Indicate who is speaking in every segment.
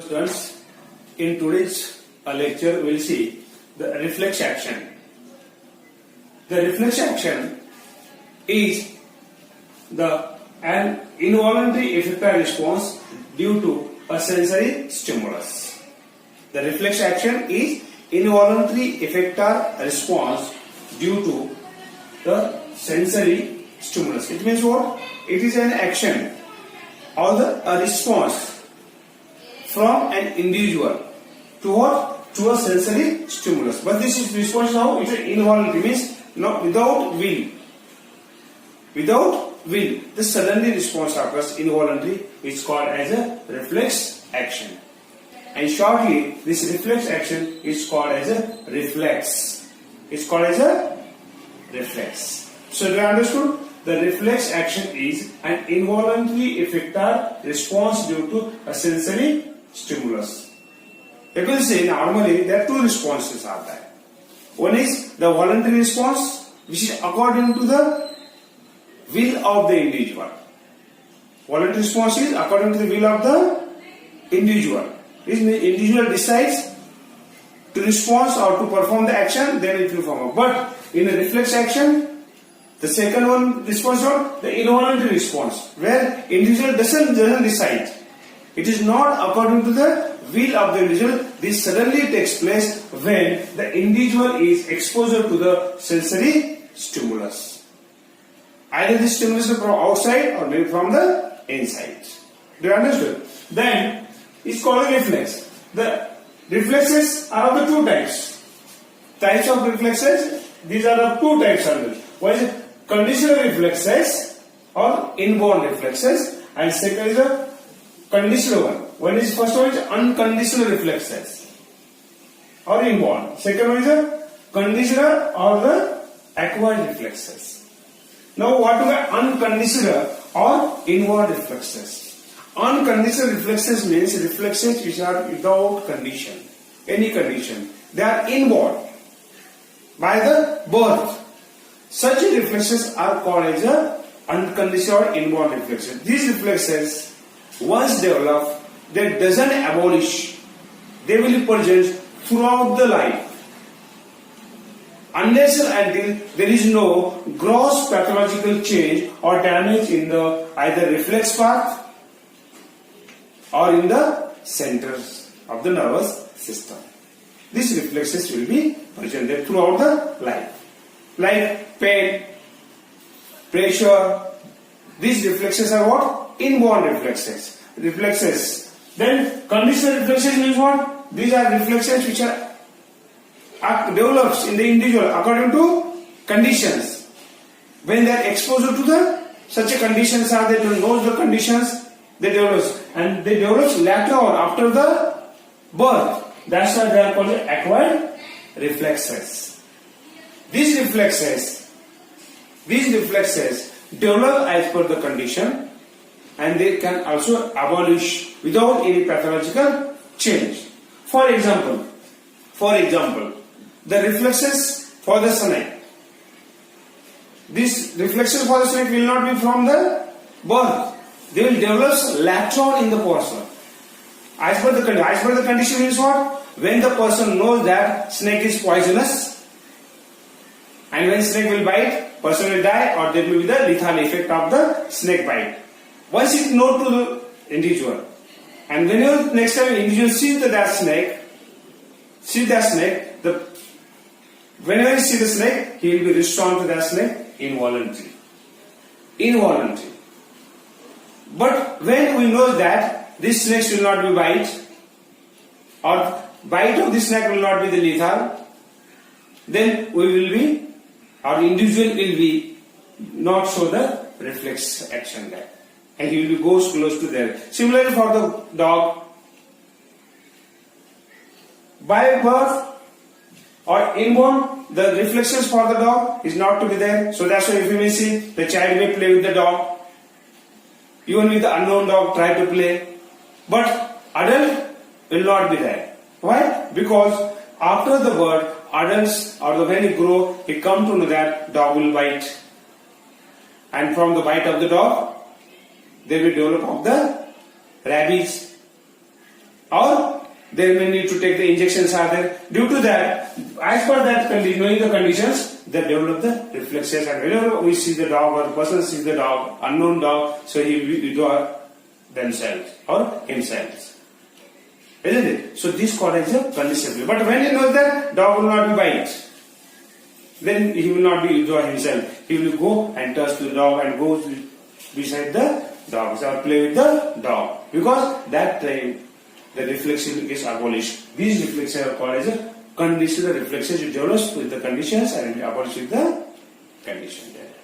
Speaker 1: students, in today's lecture we will see the reflex action. The reflex action is an involuntary effector response due to a sensory stimulus. The reflex action is involuntary effector response due to the sensory stimulus. It means what? It is an action or a response from an individual to what? To a sensory stimulus. But this is response now, it is involuntary, means not without will. Without will, the suddenly response occurs involuntary, is called as a reflex action. And shortly, this reflex action is called as a reflex. It's called as a reflex. So, do you understood? The reflex action is an involuntary effector response due to a sensory stimulus. You will say normally there are two responses are there. One is the voluntary response, which is according to the will of the individual. Voluntary response is according to the will of the individual. If the individual decides to respond or to perform the action, then it will perform. But in a reflex action, the second one response is the involuntary response, where individual doesn't decide. It is not according to the will of the individual. This suddenly takes place when the individual is exposed to the sensory stimulus. Either the stimulus is from outside or maybe from the inside. Do you understand? Then it's called a reflex. The reflexes are of the two types. Types of reflexes, these are the two types only. One is conditional reflexes or inborn reflexes, and second is a conditional one. First one is unconditional reflexes or inborn. Second one is a conditional or the acquired reflexes. Now what are unconditional or inborn reflexes? Unconditional reflexes means reflexes which are without condition, any condition. They are inborn by the birth. Such reflexes are called as unconditional or inborn reflexes. These reflexes, once developed, they doesn't abolish. They will be present throughout the life, unless and until there is no gross pathological change or damage in the either reflex path or in the centers of the nervous system. These reflexes will be present throughout the life. Like pain, pressure, these reflexes are what? Inborn reflexes. Then conditional reflexes means what? These are reflexes which are developed in the individual according to conditions. When they are exposed to the such a conditions are, they don't know the conditions, they develop, and they develop later on after the birth. That's why they are called acquired reflexes. These reflexes develop as per the condition, and they can also abolish without any pathological change. For example, the reflexes for the snake. These reflexes for the snake will not be from the birth. They will develop later on in the person. As per the condition means what? When the person knows that snake is poisonous, and when snake will bite, person will die, or there will be the lethal effect of the snake bite. Once it is known to the individual, and whenever next time individual sees that snake, whenever he sees the snake, he will be respond to that snake involuntarily. But when we know that this snake will not be bite, or bite of this snake will not be the lethal, then we will be, our individual will be not show the reflex action there, and he will be goes close to there. Similarly for the dog, by birth or inborn, the reflexes for the dog is not to be there. So that's why if you may see, the child may play with the dog, even with the unknown dog try to play, but adult will not be there. Why? Because after the birth, adults or when he grow, he come to know that dog will bite, and from the bite of the dog, they will develop of the rabies. or they may need to take the injections are there. Due to that, as per that knowing the conditions, they develop the reflexes, and whenever we see the dog or the person sees the dog, unknown dog, so he will withdraw themselves or himself. Isn't it? So this called as a conditional. But when he knows that dog will not be bite, then he will not be withdraw himself. He will go and touch the dog and go beside the dog or play with the dog, because that time the reflex is abolished. These reflexes are called as a conditional reflexes. You develop with the conditions and abolish with the condition there.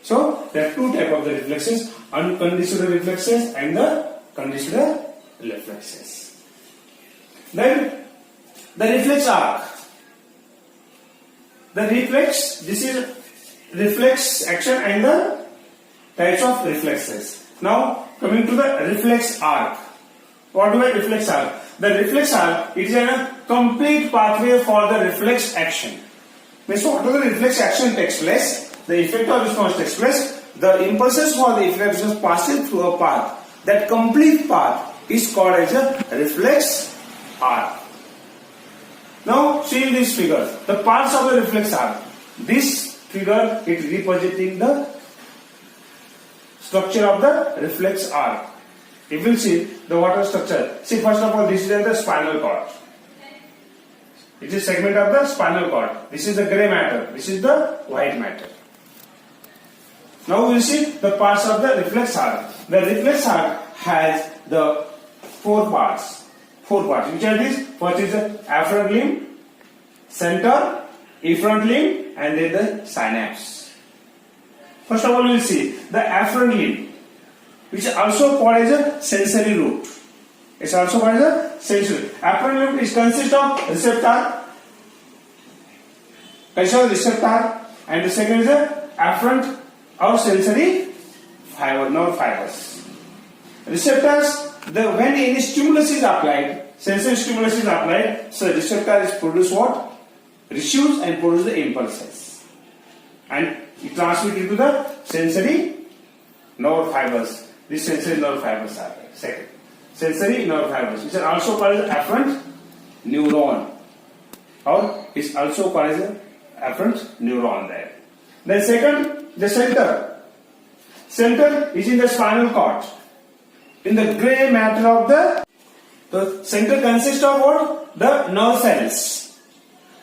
Speaker 1: So there are two types of the reflexes: unconditional reflexes and the conditional reflexes. Then the reflex arc. The reflex, this is reflex action and the types of reflexes. Now coming to the reflex arc. What do I reflex arc? The reflex arc, it is a complete pathway for the reflex action. Means what the reflex action takes place, the effect of response takes place, the impulses for the effect response passes through a path. That complete path is called as a reflex arc. Now see in this figure, the parts of the reflex arc. This figure, it representing the structure of the reflex arc. If you see the water structure, see first of all, this is the spinal cord. It is segment of the spinal cord. This is the grey matter. This is the white matter. Now we will see the parts of the reflex arc. The reflex arc has the four parts. Which are these? First is the afferent limb, center, efferent limb, and then the synapse. First of all, we will see the afferent limb, which is also called as a sensory root. It's also called as a sensory. Afferent limb is consists of receptor, and the second is the afferent or sensory fiber, nerve fibers. Receptors, when any stimulus is applied, sensory stimulus is applied, so the receptor is produce what? Receives and produce the impulses, and it transmits into the sensory nerve fibers. These sensory nerve fibers are there. Second, sensory nerve fibers, which are also called as afferent neuron, or is also called as an afferent neuron there. Then second, the center. Center is in the spinal cord, in the grey matter of the center consists of what? The nerve cells.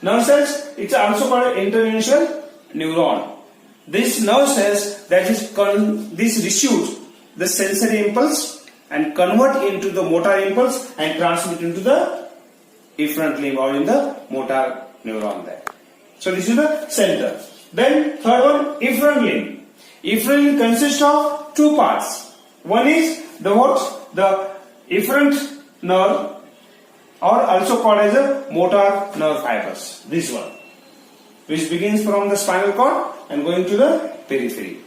Speaker 1: Nerve cells, it's also called interventional neuron. These nerve cells, that is, this receives the sensory impulse and convert into the motor impulse and transmit into the efferent limb or in the motor neuron there. So this is the center. Then third one, efferent limb. Efferent limb consists of two parts. One is the what? The efferent nerve, or also called as a motor nerve fibers. This one, which begins from the spinal cord and going to the periphery,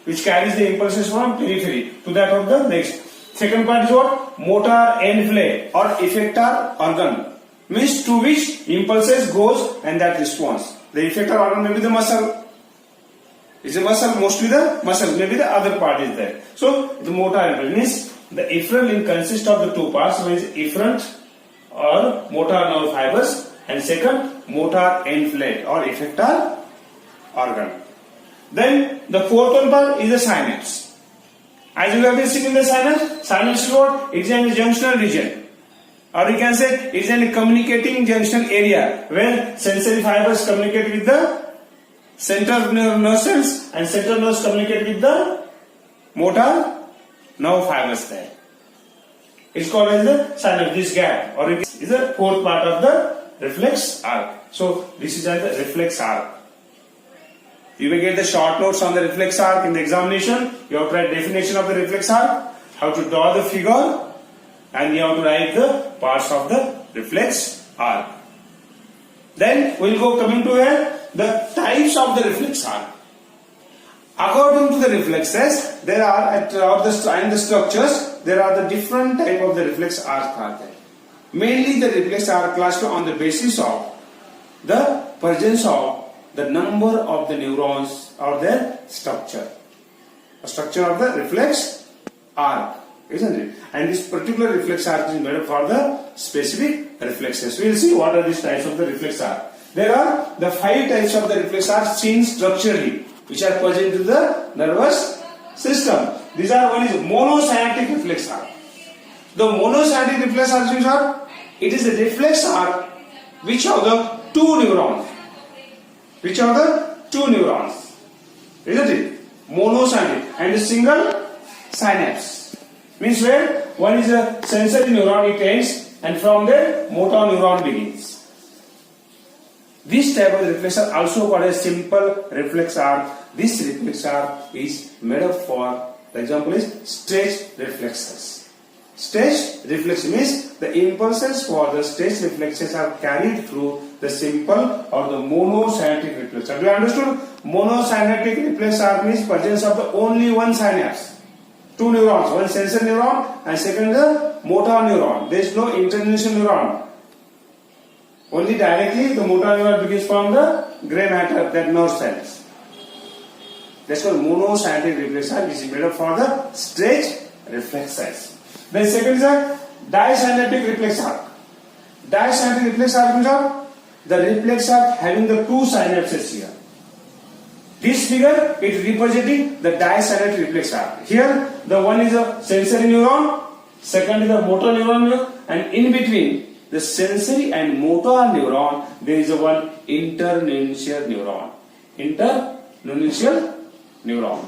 Speaker 1: which carries the impulses from periphery to that of the next. Second part is what? Motor end flare or effector organ, means to which impulses goes and that response. The effector organ may be the muscle. Is a muscle, mostly the muscle, maybe the other part is there. So the motor end means the efferent limb consists of the two parts, one is efferent or motor nerve fibers, and second, motor end flare or effector organ. Then the fourth one part is the synapse. As you have been seeing in the synapse is what? It is a junctional region, or you can say it is a communicating junctional area where sensory fibers communicate with the central nerve cells, and central nerves communicate with the motor nerve fibers there. It's called as the synapse, this gap, or it is the fourth part of the reflex arc. So this is as the reflex arc. You will get the short notes on the reflex arc in the examination. You have to write definition of the reflex arc, how to draw the figure, and you have to write the parts of the reflex arc. Then we will go coming to here, the types of the reflex arc. According to the reflexes, there are at the structures, there are the different type of the reflex arc are there. Mainly the reflex arc classified on the basis of the presence of the number of the neurons or their structure. The structure of the reflex arc. isn't it? And this particular reflex arc is made up for the specific reflexes. We will see what are these types of the reflex arc. There are the 5 types of the reflex arc seen structurally, which are present in the nervous system. These are, one is monosynaptic reflex arc. The monosynaptic reflex arc means what? It is a reflex arc which have the 2 neurons. Which are the 2 neurons, isn't it? Monosynaptic and a single synapse. Means where one is a sensory neuron, it ends, and from there motor neuron begins. This type of reflex arc also called a simple reflex arc. This reflex arc is made up for, the example is stretched reflexes. Stretched reflex means the impulses for the stretched reflexes are carried through the simple or the monosynaptic reflex arc. Have you understood? Monosynaptic reflex arc means presence of the only one synapse. 2 neurons, one sensory neuron and second the motor neuron. There is no internucleus neuron. Only directly the motor neuron begins from the gray matter, that nerve cells. That's called monosynaptic reflex arc, which is made up for the stretched reflexes. Then second is a disynaptic reflex arc. Disynaptic reflex arc means the reflex arc having the 2 synapses here. This figure it representing the disynaptic reflex arc. Here the one is a sensory neuron, second is a motor neuron, and in between the sensory and motor neuron there is a one internucleus neuron. Internucleus neuron.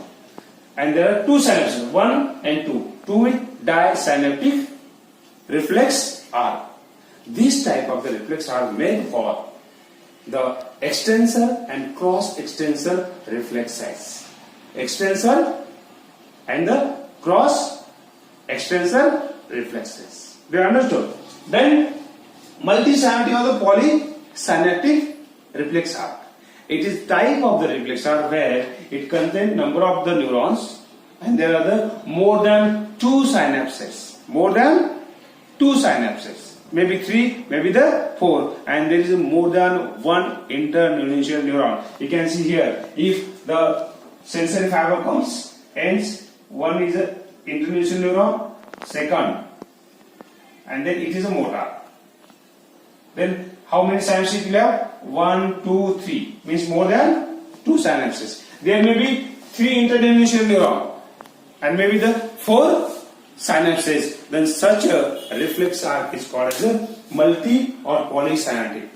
Speaker 1: And there are 2 synapses, 1 and 2. 2 with disynaptic reflex arc. This type of the reflex arc made for the extensor and cross extensor reflexes. Extensor and the cross extensor reflexes. Do you understood? Then multisynaptic or the polysynaptic reflex arc. It is type of the reflex arc where it contains number of the neurons and there are the more than 2 synapses. More than 2 synapses. Maybe 3, maybe the 4, and there is more than one internucleus neuron. You can see here, if the sensory fiber comes, ends, one is a internucleus neuron, second, and then it is a motor. Then how many synapses will have? 1, 2, 3, means more than 2 synapses. There may be 3 internucleus neuron, and maybe the 4 synapses. Then such a reflex arc is called as a multi or polysynaptic.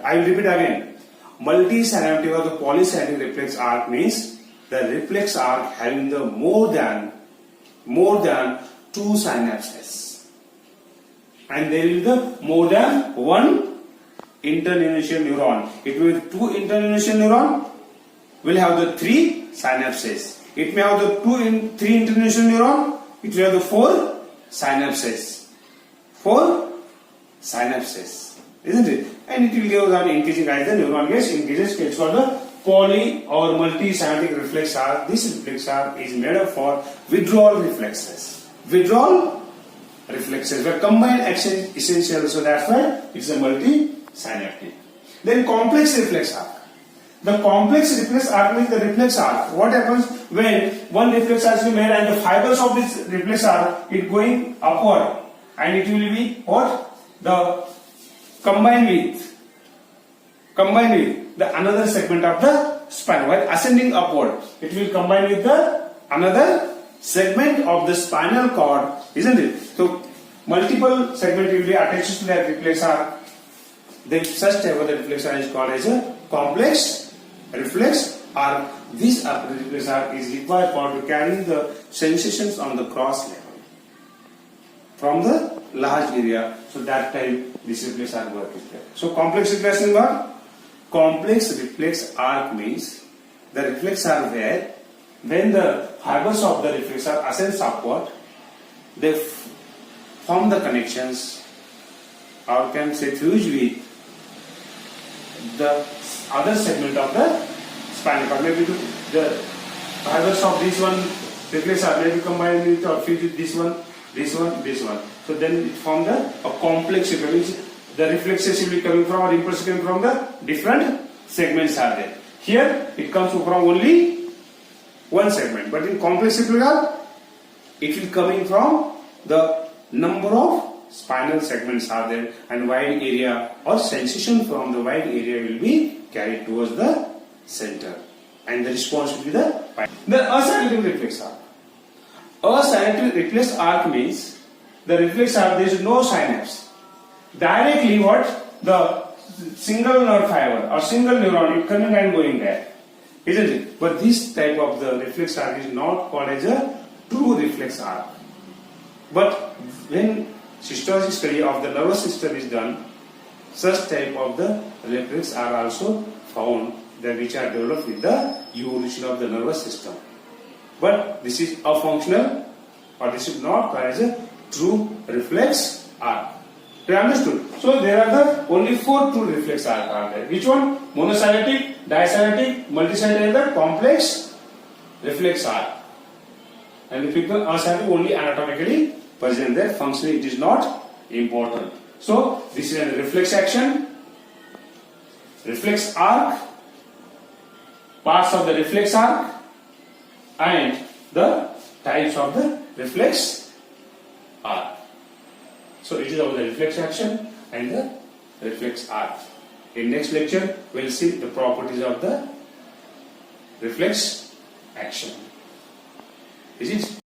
Speaker 1: I will repeat again. Multisynaptic or the polysynaptic reflex arc means the reflex arc having the more than 2 synapses, and there will be the more than one internucleus neuron. It will be 2 internucleus neuron will have the 3 synapses. It may have the 3 internucleus neuron. It will have the 4 synapses. 4 synapses, isn't it? And it will go on increasing as the neuron gets increases. It's called the poly or multisynaptic reflex arc. This reflex arc is made up for withdrawal reflexes. Withdrawal reflexes where combined action is essential, so that's why it's a multisynaptic. Then complex reflex arc. The complex reflex arc means the reflex arc. What happens when one reflex arc is made and the fibers of this reflex arc is going upward, and it will be what? The combined with the another segment of the spine. While ascending upward, it will combine with the another segment of the spinal cord, isn't it? So multiple segment will be attached to that reflex arc. Then such type of the reflex arc is called as a complex reflex arc. This reflex arc is required for to carry the sensations on the cross level from the large area. So that time this reflex arc work is there. So complex reflex is what? Complex reflex arc means the reflex arc where when the fibers of the reflex arc ascends upward, they form the connections, or can say fuse with the other segment of the spinal cord. Maybe the fibers of this one reflex arc may be combined with or fused with this one. So then it forms a complex reflex. The reflexes will be coming from or impulses coming from the different segments are there. Here it comes from only one segment, but in complex reflex arc it will coming from the number of spinal segments are there, and wide area or sensation from the wide area will be carried towards the center, and the response will be the acyclic reflex arc. Acyclic reflex arc means the reflex arc, there is no synapse. Directly what the single nerve fiber or single neuron is coming and going there, isn't it? But this type of the reflex arc is not called as a true reflex arc. But when histologic study of the nervous system is done, such type of the reflex are also found that which are developed with the evolution of the nervous system. But this is a functional, or this is not called as a true reflex arc. You understood? So there are the only 4 true reflex arc are there. Which one? Monosyllabic, disyllabic, multisyllabic, and the complex reflex arc. And the people are only anatomically present there. Functionally it is not important. So this is a reflex action, reflex arc, parts of the reflex arc, and the types of the reflex arc. So it is about the reflex action and the reflex arc. In next lecture we will see the properties of the reflex action. Is it?